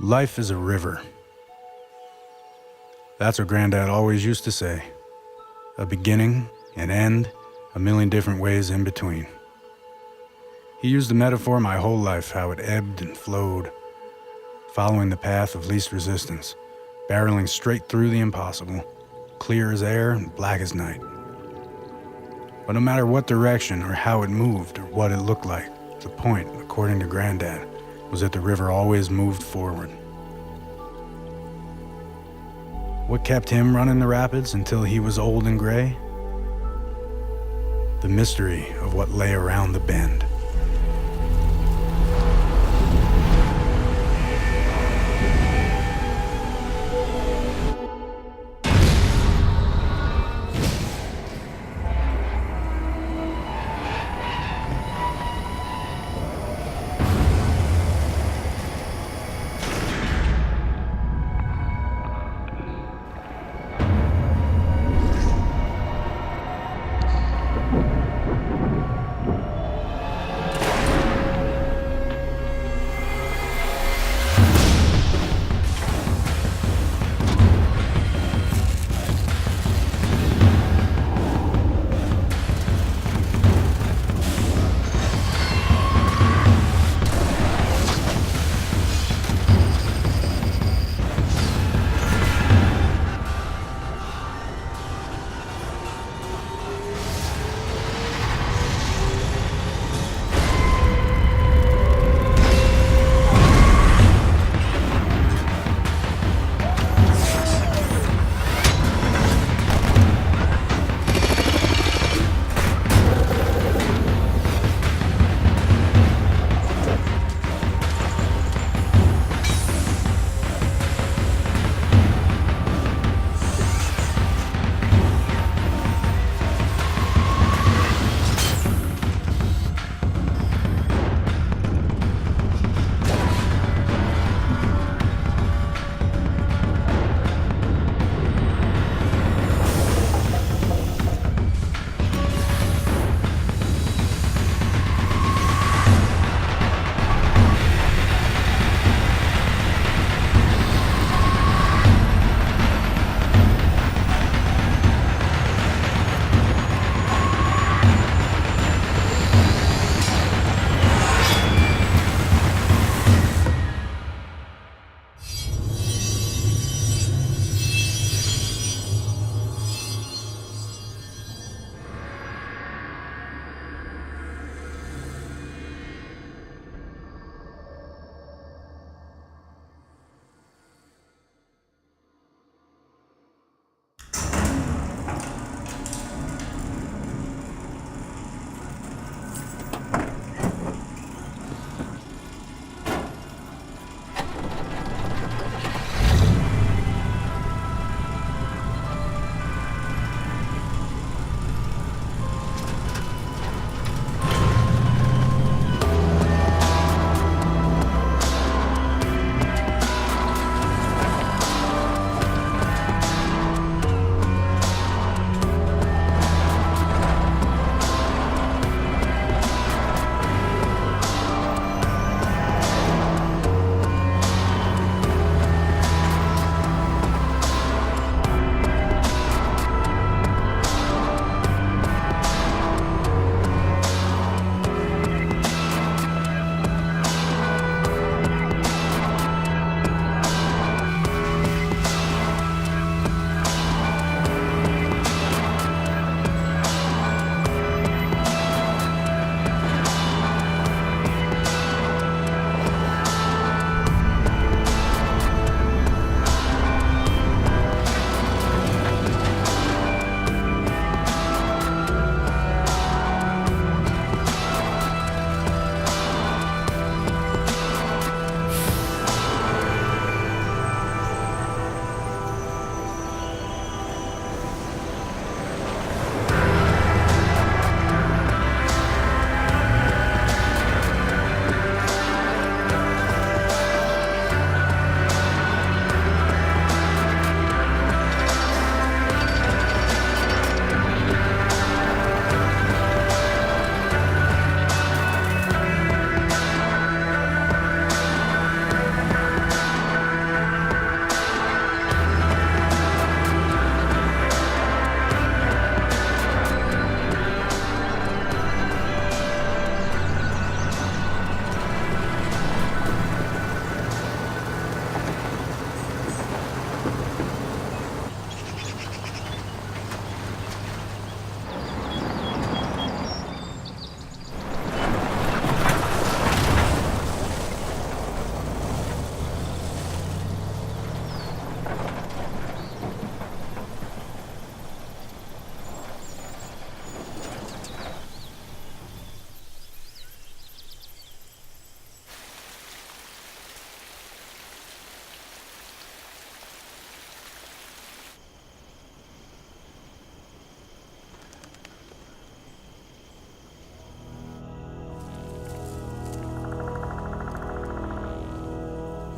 Life is a river. That's what Granddad always used to say. A beginning, an end, a million different ways in between. He used the metaphor my whole life, how it ebbed and flowed, following the path of least resistance, barreling straight through the impossible, clear as air and black as night. But no matter what direction or how it moved or what it looked like, the point, according to Granddad, was that the river always moved forward. What kept him running the rapids until he was old and gray? The mystery of what lay around the bend.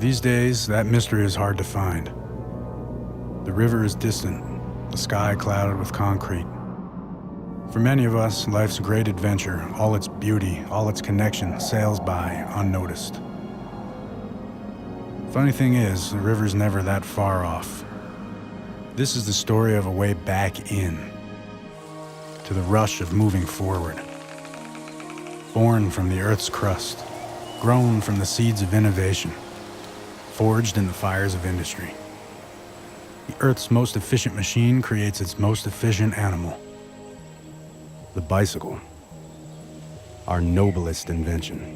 These days, that mystery is hard to find. The river is distant, the sky clouded with concrete. For many of us, life's great adventure, all its beauty, all its connection, sails by unnoticed. Funny thing is, the river's never that far off. This is the story of a way back in, to the rush of moving forward. Born from the Earth's crust, grown from the seeds of innovation, forged in the fires of industry. The Earth's most efficient machine creates its most efficient animal. The bicycle, our noblest invention.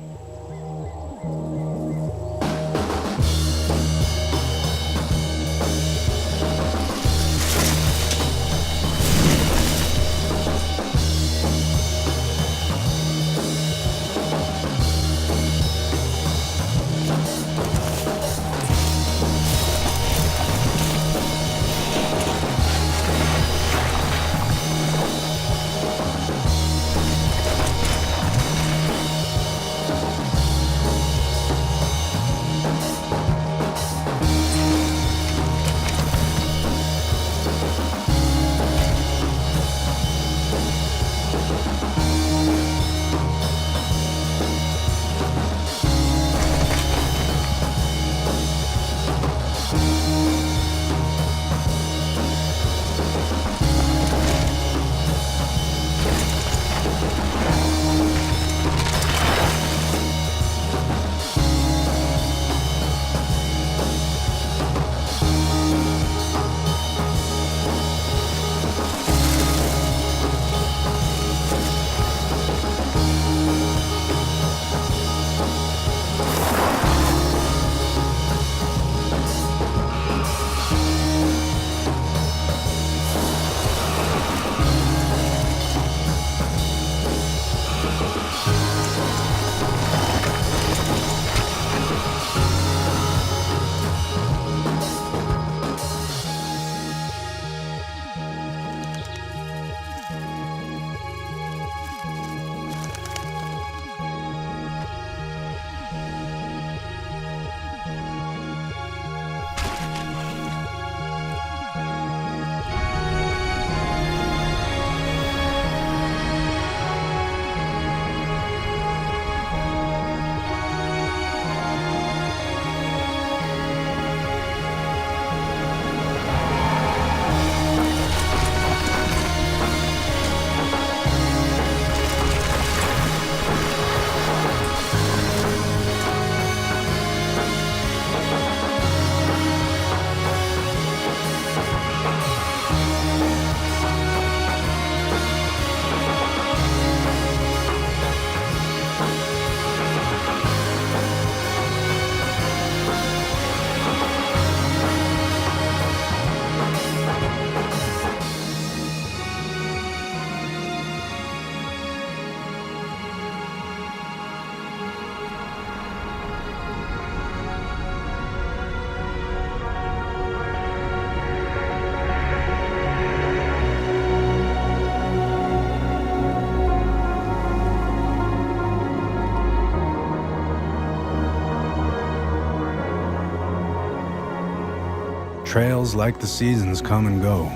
Trails like the seasons come and go,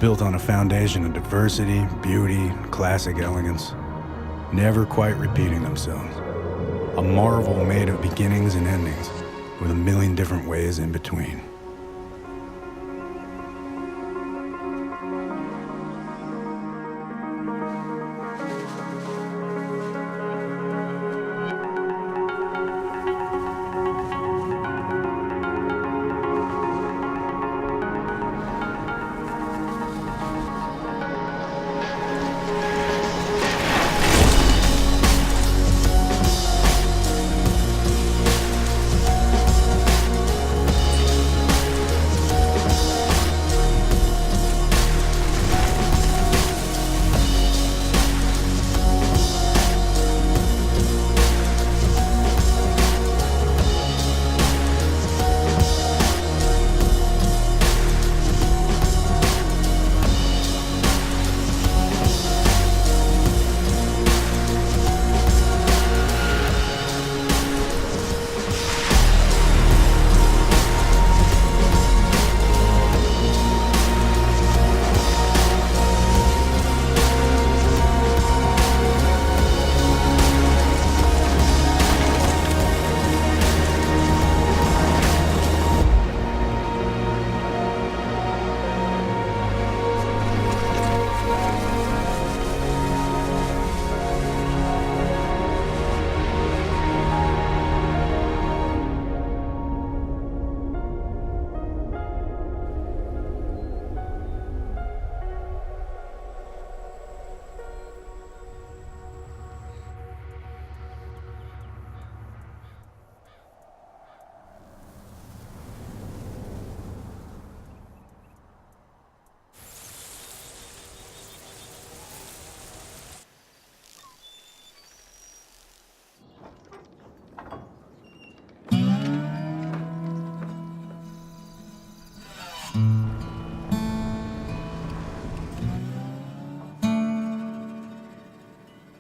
built on a foundation of diversity, beauty, and classic elegance, never quite repeating themselves. A marvel made of beginnings and endings, with a million different ways in between.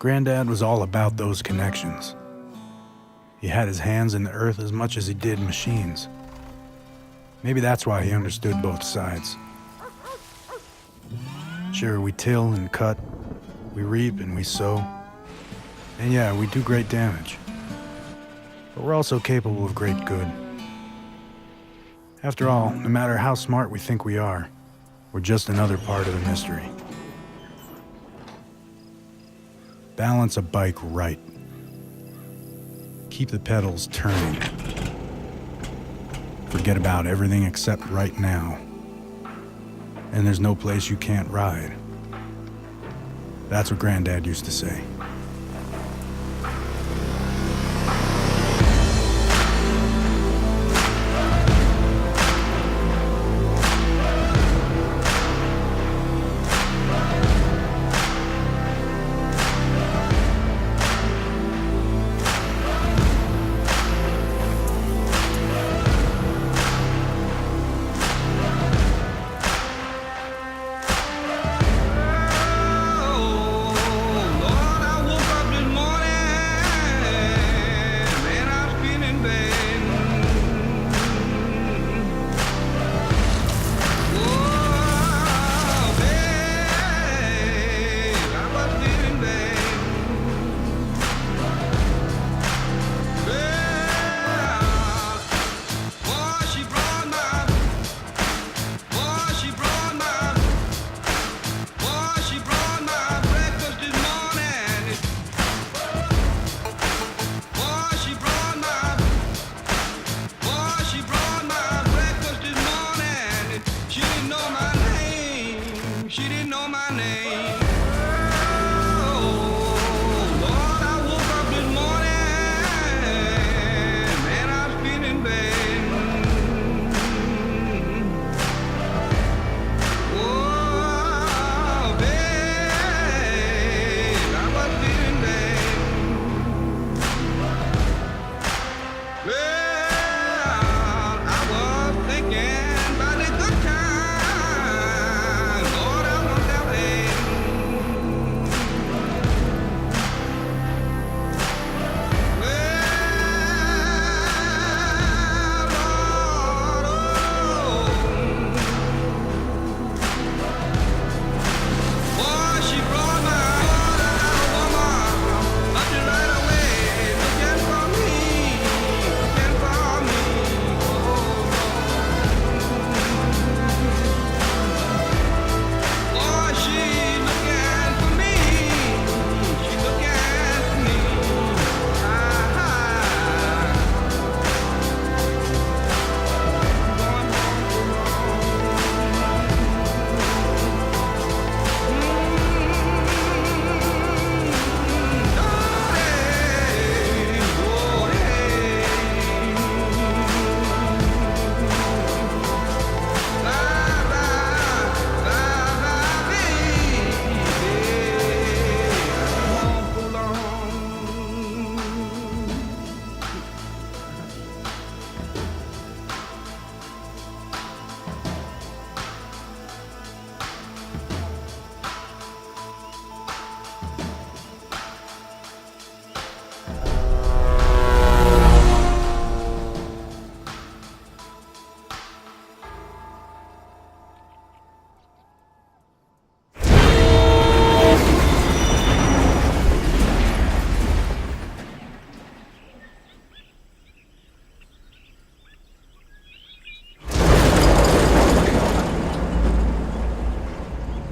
Granddad was all about those connections. He had his hands in the earth as much as he did machines. Maybe that's why he understood both sides. Sure, we till and cut, we reap and we sow. And yeah, we do great damage. But we're also capable of great good. After all, no matter how smart we think we are, we're just another part of the mystery. Balance a bike right. Keep the pedals turning. Forget about everything except right now. And there's no place you can't ride. That's what Granddad used to say.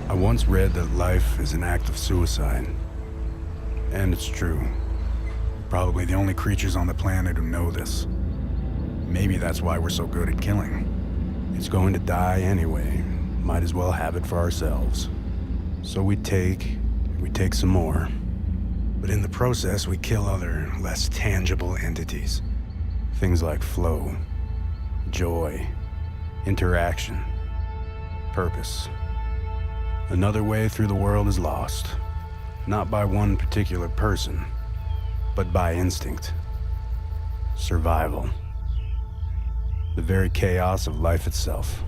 I once read that life is an act of suicide. And it's true. Probably the only creatures on the planet who know this. Maybe that's why we're so good at killing. It's going to die anyway. Might as well have it for ourselves. So we take some more. But in the process, we kill other, less tangible entities. Things like flow, joy, interaction, purpose. Another way through the world is lost, not by one particular person, but by instinct, survival, the very chaos of life itself.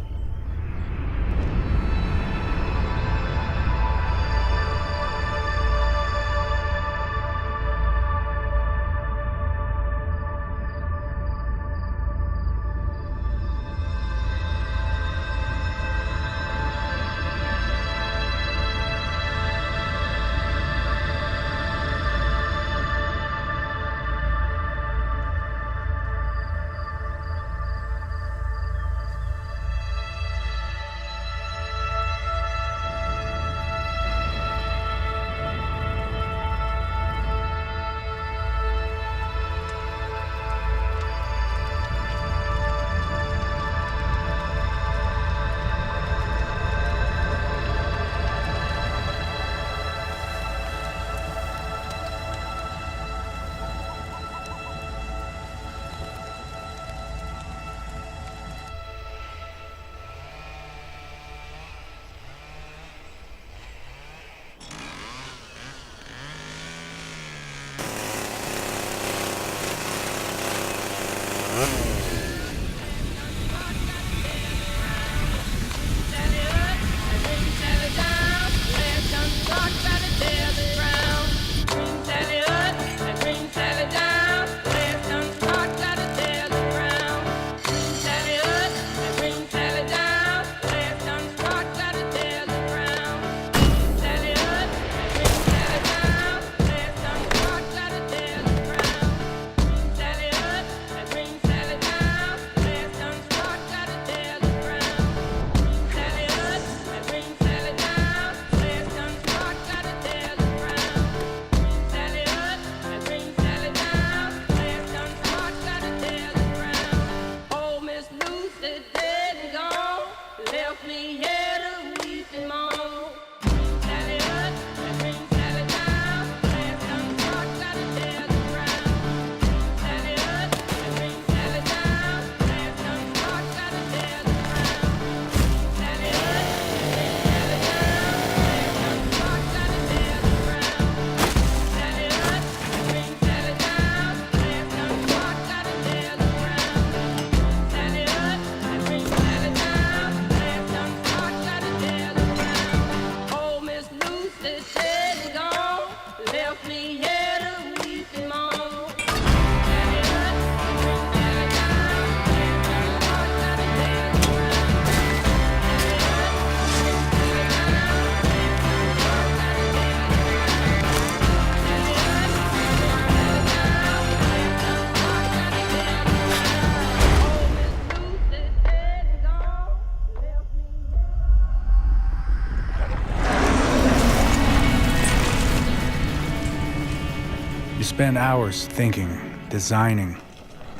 spend hours thinking, designing,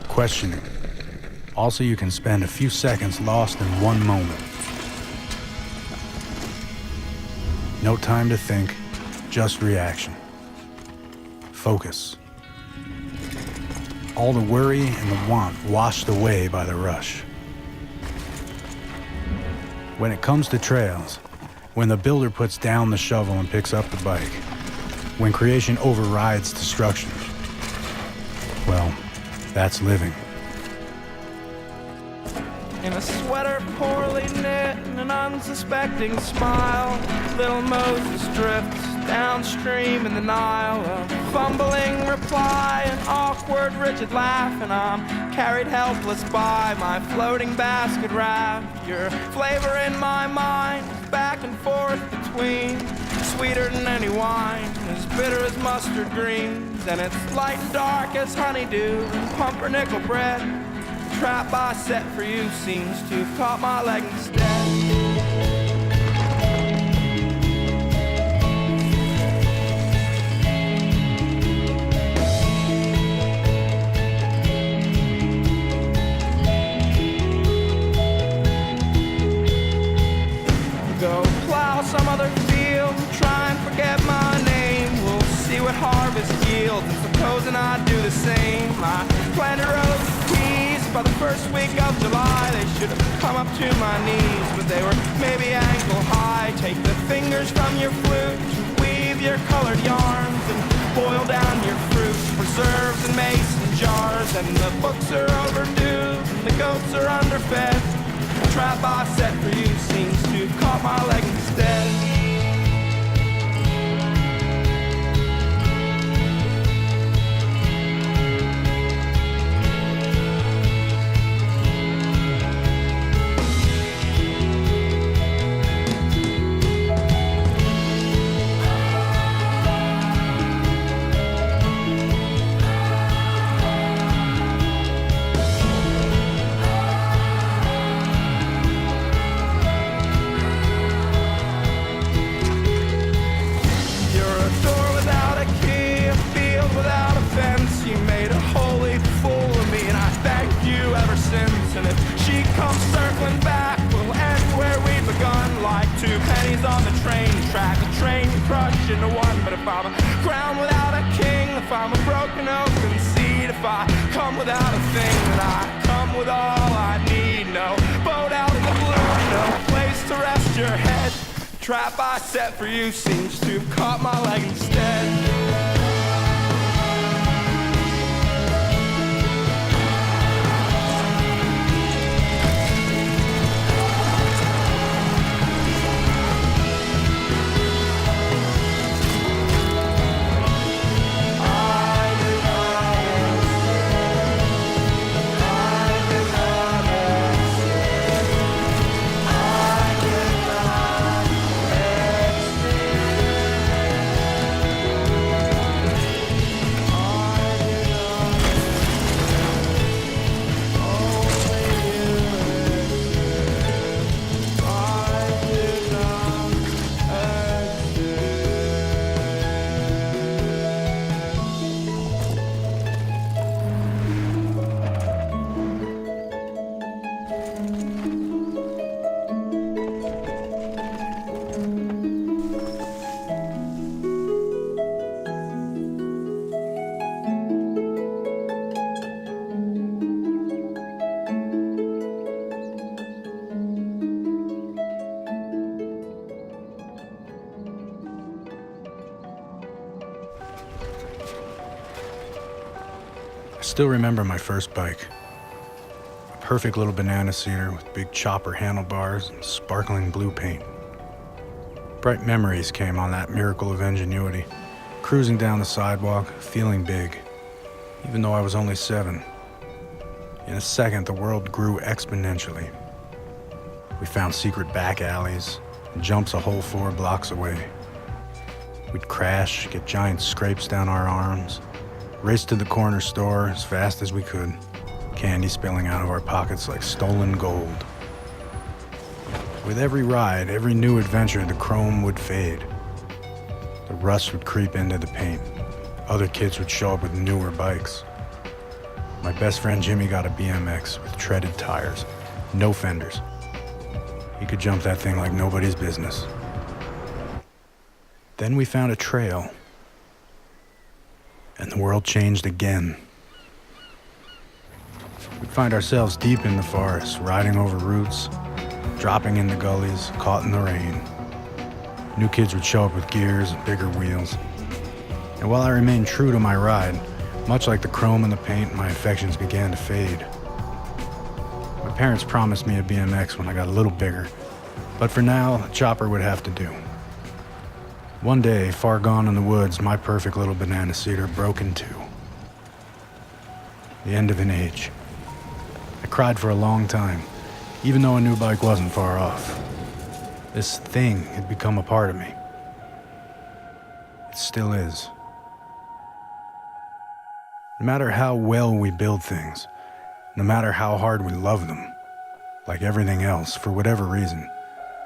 questioning. Also, you can spend a few seconds lost in one moment. No time to think, just reaction. Focus. All the worry and the want washed away by the rush. When it comes to trails, when the builder puts down the shovel and picks up the bike, when creation overrides destruction, well, that's living. In a sweater poorly knit and an unsuspecting smile, little Moses drifts downstream in the Nile. A fumbling reply, an awkward, rigid laugh, and I'm carried helpless by my floating basket raft. Your flavor in my mind, back and forth between sweeter than any wine, as bitter as mustard greens, and it's light and dark as honeydew and pumpernickel bread. The trap I set for you seems to have caught my leg instead. Go plow some other field, try and forget my name. We'll see what harvest yields, and supposing I do the same. I planted rose peas by the first week of July. They should have come up to my knees, but they were maybe ankle high. Take the fingers from your flute, weave your colored yarns, and boil down your fruit, preserves in mason jars. And the books are overdue, and the goats are underfed. The trap I set for you seems to have caught my leg instead. And if she comes circling back, we'll end where we begun, like two pennies on the train track. The train crushed into one. But if I'm a crown without a king, if I'm a broken oaken seed, if I come without a thing, then I come with all I need. No boat out in the blue, no place to rest your head. The trap I set for you seems to have caught my leg instead. I still remember my first bike. A perfect little banana cedar with big chopper handlebars and sparkling blue paint. Bright memories came on that miracle of ingenuity, cruising down the sidewalk, feeling big, even though I was only 7. In a second, the world grew exponentially. We found secret back alleys and jumps a whole 4 blocks away. We'd crash, get giant scrapes down our arms, race to the corner store as fast as we could, candy spilling out of our pockets like stolen gold. With every ride, every new adventure, the chrome would fade. The rust would creep into the paint. other kids would show up with newer bikes. My best friend Jimmy got a BMX with treaded tires, no fenders. He could jump that thing like nobody's business. Then we found a trail, and the world changed again. We'd find ourselves deep in the forest, riding over roots, dropping in the gullies, caught in the rain. New kids would show up with gears and bigger wheels. And while I remained true to my ride, much like the chrome and the paint, my affections began to fade. My parents promised me a BMX when I got a little bigger, but for now, a chopper would have to do. One day, far gone in the woods, my perfect little banana cedar broke in two. The end of an age. I cried for a long time, even though a new bike wasn't far off. This thing had become a part of me. It still is. No matter how well we build things, no matter how hard we love them, like everything else, for whatever reason,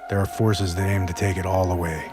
there are forces that aim to take it all away.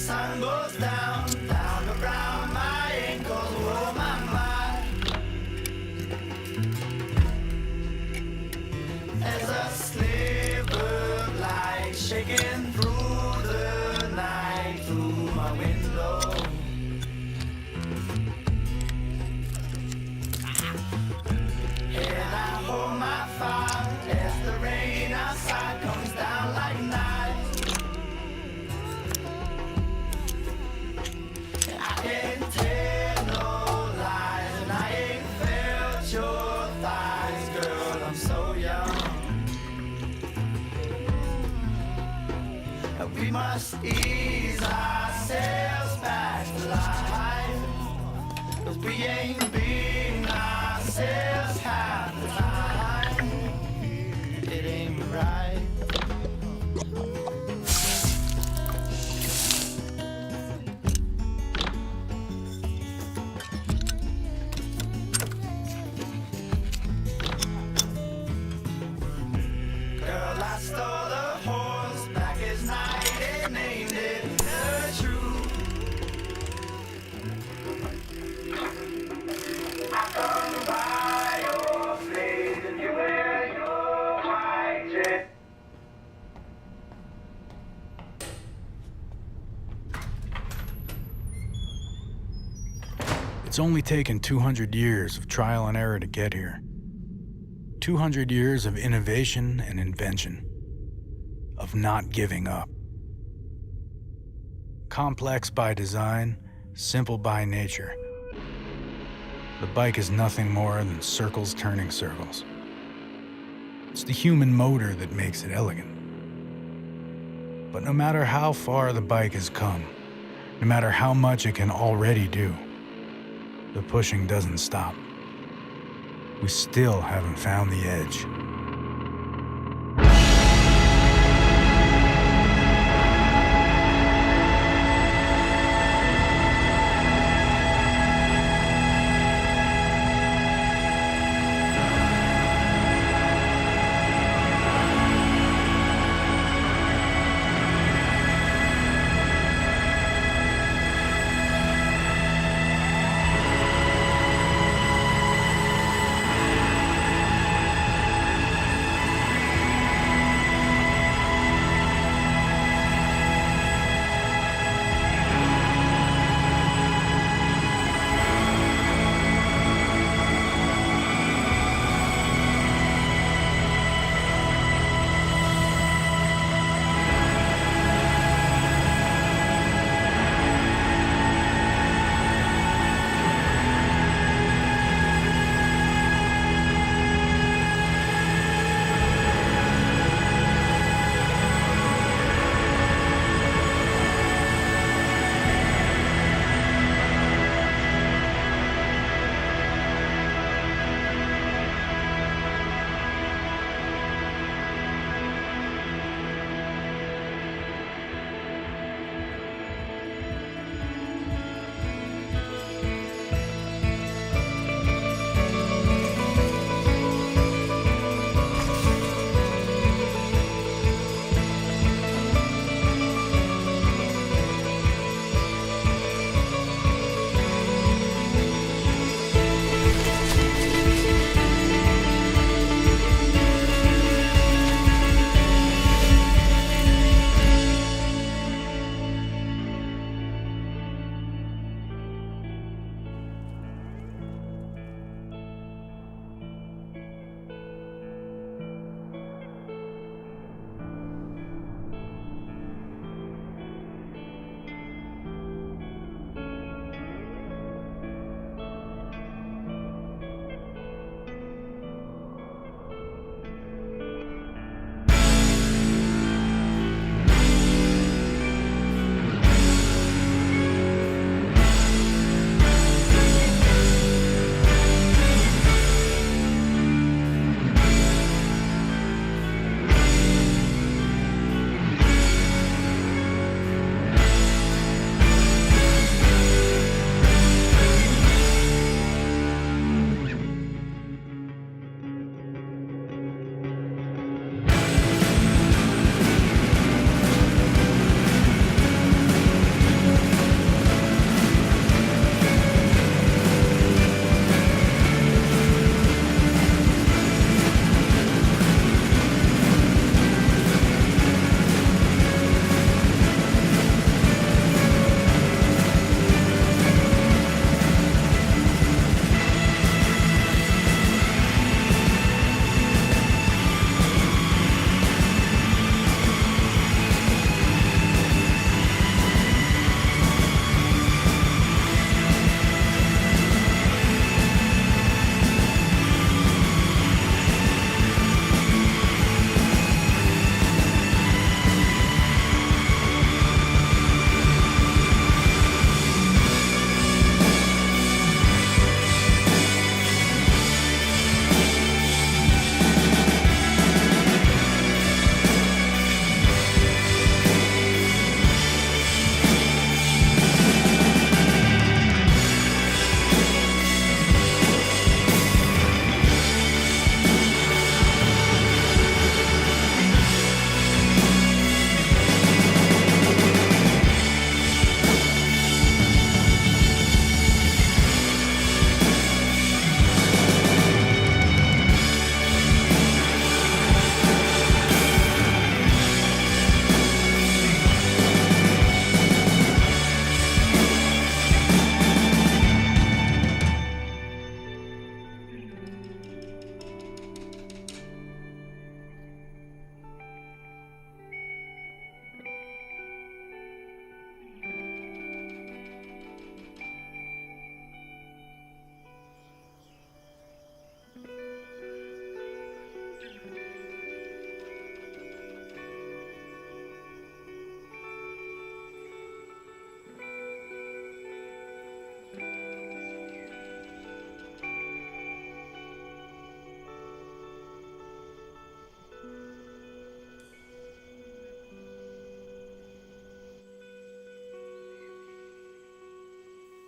sun goes down, down around my ankles, oh my, my. There's a sliver of light shaking through the night, through my window. And I hold my fire as the rain outside comes down like knives. I can't tell no lies, and I ain't felt your thighs, girl, I'm so young. We must ease ourselves back to life, 'cause we ain't being ourselves half the time. It ain't right. Girl, I stole the horse back as night and named it the truth. I come by your place and you wear your white dress. It's only taken 200 years of trial and error to get here. 200 years of innovation and invention, of not giving up. Complex by design, simple by nature. The bike is nothing more than circles turning circles. It's the human motor that makes it elegant. But no matter how far the bike has come, no matter how much it can already do, the pushing doesn't stop. We still haven't found the edge.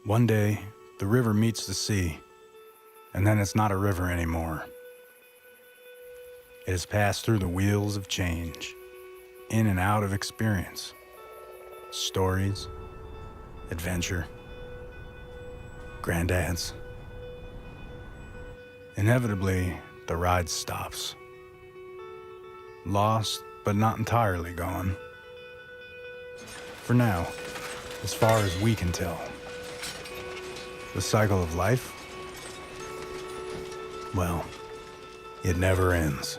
One day, the river meets the sea, and then it's not a river anymore. It has passed through the wheels of change, in and out of experience, stories, adventure, granddads. Inevitably, the ride stops. Lost, but not entirely gone. For now, as far as we can tell. The cycle of life? Well, it never ends.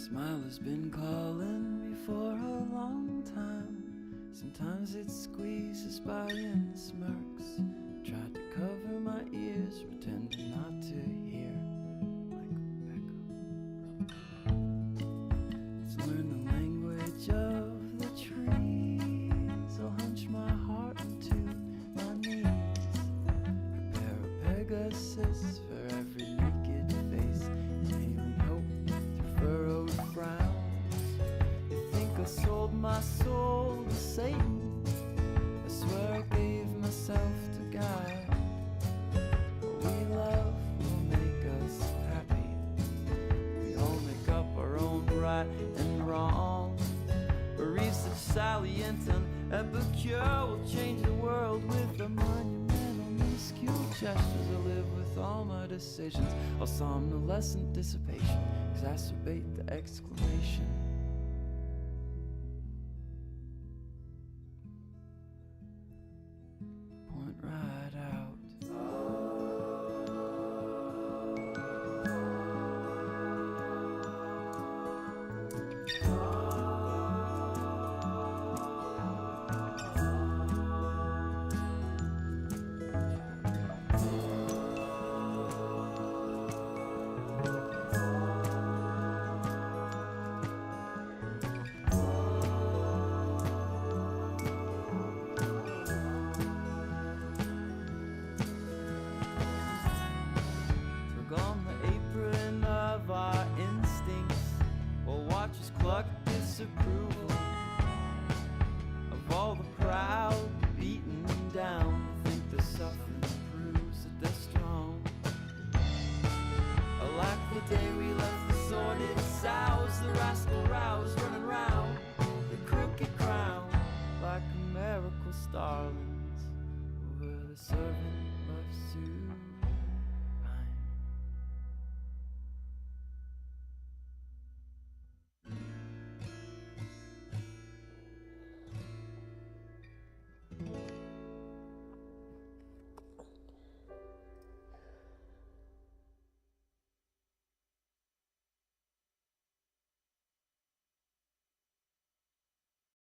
Smile has been calling me for a long time. Sometimes it squeezes by and smirks. Tried to cover my ears, pretending not to hear. Like Becca. Let's learn the language of the trees. I'll hunch my heart into my knees. Prepare a Pegasus for every naked face. Inhaling hope through furrowed frowns. You think I sold my soul to Satan? I swear I gave myself to God. What we love will make us happy. We all make up our own right and wrong. Barista Sally Enton Epicure will change the world with a monumental minuscule gestures. I live with all my decisions. While somnolescent dissipation exacerbate the exclamation. Point right out. Tug on the apron of our instincts, while watchers cluck disapproval of all the proud beaten down. Think the suffering proves that they're strong. Like the day we left the sordid sows, the rascal rouse running round the crooked crown like a miracle starlings over the surface.